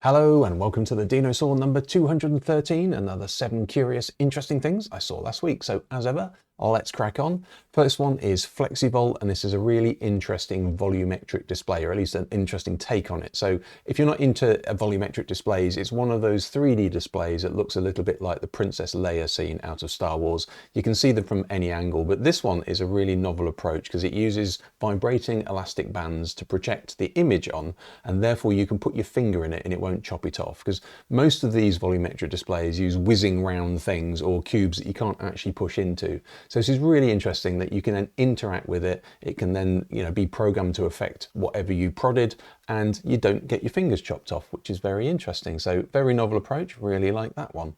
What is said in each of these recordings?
Hello and welcome to the Dinosaw number 213, another 7 curious, interesting things I saw last week. So as ever, let's crack on. First one is FlexiVol, and this is a really interesting volumetric display, or at least an interesting take on it. So if you're not into volumetric displays, it's one of those 3D displays that looks a little bit like the Princess Leia scene out of Star Wars. You can see them from any angle, but this one is a really novel approach because it uses vibrating elastic bands to project the image on, and therefore you can put your finger in it and it won't chop it off, because most of these volumetric displays use whizzing round things or cubes that you can't actually push into. So this is really interesting that you can then interact with it. It can then, be programmed to affect whatever you prodded, and you don't get your fingers chopped off, which is very interesting. So very novel approach, really like that one.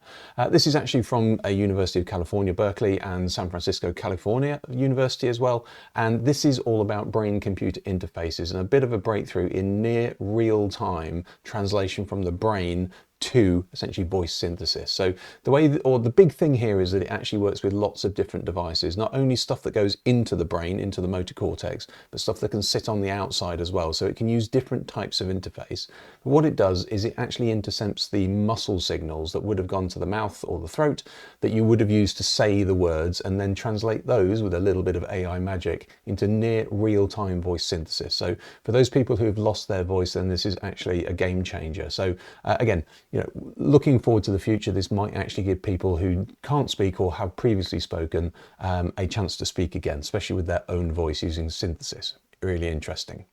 This is actually from a University of California, Berkeley, and San Francisco, California University as well. And this is all about brain-computer interfaces and a bit of a breakthrough in near real-time translation from the brain to essentially voice synthesis. So the big thing here is that it actually works with lots of different devices, not only stuff that goes into the brain, into the motor cortex, but stuff that can sit on the outside as well. So it can use different types of interface. But what it does is it actually intercepts the muscle signals that would have gone to the mouth or the throat that you would have used to say the words, and then translate those with a little bit of AI magic into near real-time voice synthesis. So for those people who have lost their voice, then this is actually a game changer. So again, looking forward to the future, this might actually give people who can't speak or have previously spoken a chance to speak again, especially with their own voice using synthesis. Really interesting.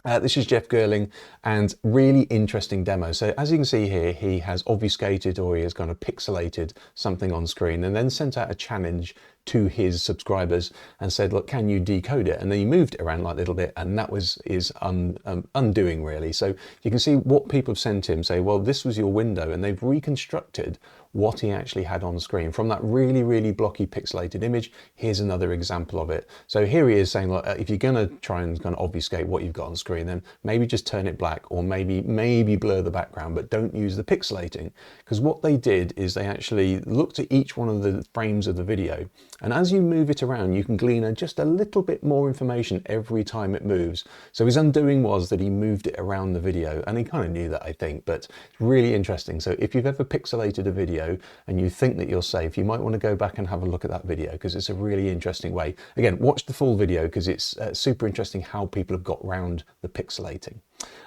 This is Jeff Gerling, and really interesting demo. So as you can see here, he has obfuscated, or he has kind of pixelated something on screen and then sent out a challenge to his subscribers and said, look, can you decode it? And then he moved it around like a little bit, and that was his undoing, really. So you can see what people have sent him, say, well, this was your window, and they've reconstructed what he actually had on screen from that really, really blocky pixelated image. Here's another example of it. So here he is saying, look, if you're going to try and kind of obfuscate what you've got on screen, then maybe just turn it black, or maybe blur the background, but don't use the pixelating. Because what they did is they actually looked at each one of the frames of the video, and as you move it around, you can glean just a little bit more information every time it moves. So his undoing was that he moved it around the video, and he kind of knew that, I think, but it's really interesting. So if you've ever pixelated a video and you think that you're safe, you might want to go back and have a look at that video, because it's a really interesting way. Again, watch the full video, because it's super interesting how people have got round the pixelating.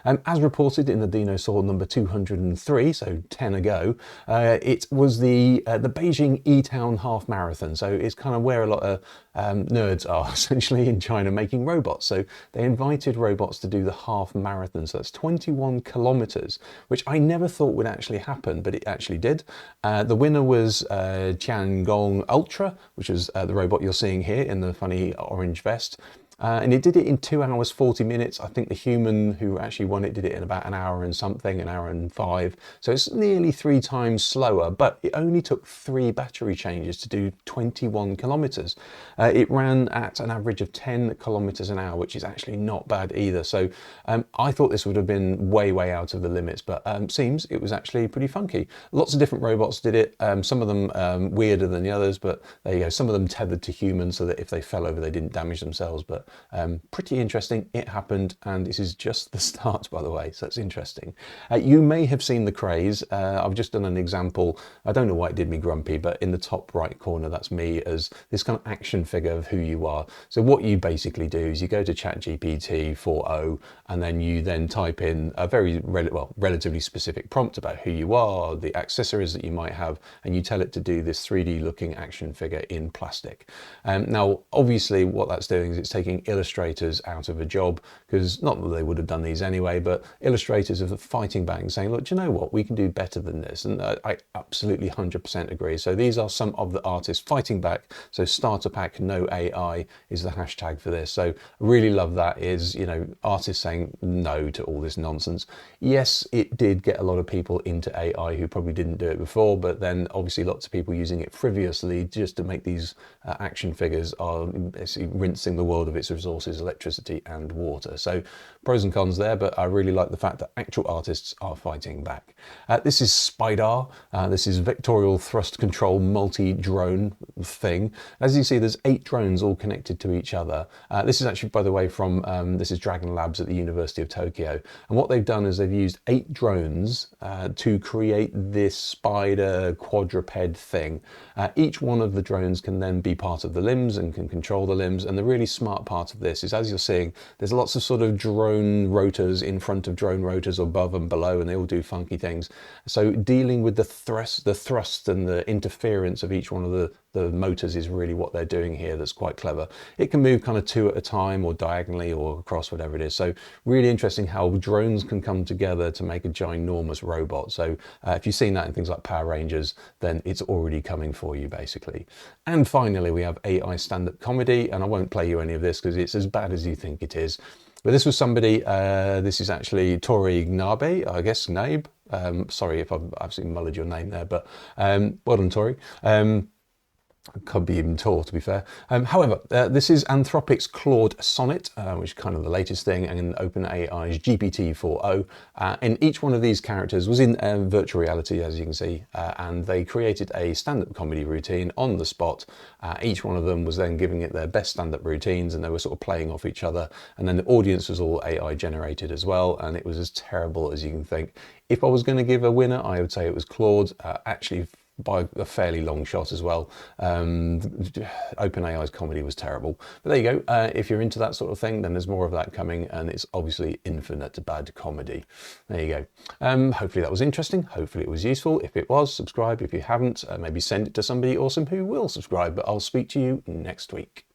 As reported in the Dinosaw number 203, so 10 ago, it was the Beijing E-Town half marathon. So it's kind of where a lot of nerds are essentially in China making robots. So they invited robots to do the half marathon. So that's 21 kilometers, which I never thought would actually happen, but it actually did. The winner was Tiangong Ultra, which is the robot you're seeing here in the funny orange vest. And it did it in 2 hours, 40 minutes. I think the human who actually won it did it in about an hour and something, an hour and 5. So it's nearly 3 times slower, but it only took 3 battery changes to do 21 kilometers. It ran at an average of 10 kilometers an hour, which is actually not bad either. So I thought this would have been way, way out of the limits, but seems it was actually pretty funky. Lots of different robots did it. Some of them weirder than the others, but there you go. Some of them tethered to humans so that if they fell over, they didn't damage themselves. But pretty interesting. It happened, and this is just the start, by the way, so that's interesting. You may have seen the craze. I've just done an example. I don't know why it did me grumpy, but in the top right corner, that's me as this kind of action figure of who you are. So what you basically do is you go to ChatGPT 4.0, and then you then type in a very relatively specific prompt about who you are, the accessories that you might have, and you tell it to do this 3D looking action figure in plastic. Now, obviously what that's doing is it's taking illustrators out of a job, because not that they would have done these anyway, but illustrators are fighting back and saying, look, do you know what, we can do better than this. And I absolutely 100% agree. So these are some of the artists fighting back. So starter pack no AI is the hashtag for this. So I really love that, is artists saying no to all this nonsense. Yes, it did get a lot of people into AI who probably didn't do it before, but then obviously lots of people using it frivolously just to make these action figures are basically rinsing the world of its resources, electricity and water. So pros and cons there, but I really like the fact that actual artists are fighting back. This is Spidar. This is vectorial thrust control multi-drone thing. As you see, there's 8 drones all connected to each other. This is actually, by the way, from this is Dragon Labs at the University of Tokyo. And what they've done is they've used 8 drones to create this spider quadruped thing. Each one of the drones can then be part of the limbs and can control the limbs. And the really smart part of this is, as you're seeing, there's lots of sort of drone rotors in front of drone rotors above and below, and they all do funky things. So dealing with the thrust and the interference of each one of the motors is really what they're doing here. That's quite clever. It can move kind of 2 at a time or diagonally or across, whatever it is. So really interesting how drones can come together to make a ginormous robot. So if you've seen that in things like Power Rangers, then it's already coming for you basically. And finally, we have AI stand-up comedy, and I won't play you any of this because it's as bad as you think it is. But this was somebody, this is actually Tori Gnabe, I guess, Gnabe. Sorry if I've absolutely mullered your name there, but well done, Tori. Could be even tall, to be fair. However, this is Anthropic's Claude Sonnet, which is kind of the latest thing, and OpenAI's GPT-4o. And each one of these characters was in virtual reality, as you can see, and they created a stand-up comedy routine on the spot. Each one of them was then giving it their best stand-up routines, and they were sort of playing off each other. And then the audience was all AI generated as well, and it was as terrible as you can think. If I was going to give a winner, I would say it was Claude. Actually, by a fairly long shot as well. OpenAI's comedy was terrible. But there you go. If you're into that sort of thing, then there's more of that coming, and it's obviously infinite bad comedy. There you go. Hopefully that was interesting. Hopefully it was useful. If it was, subscribe. If you haven't, maybe send it to somebody awesome who will subscribe. But I'll speak to you next week.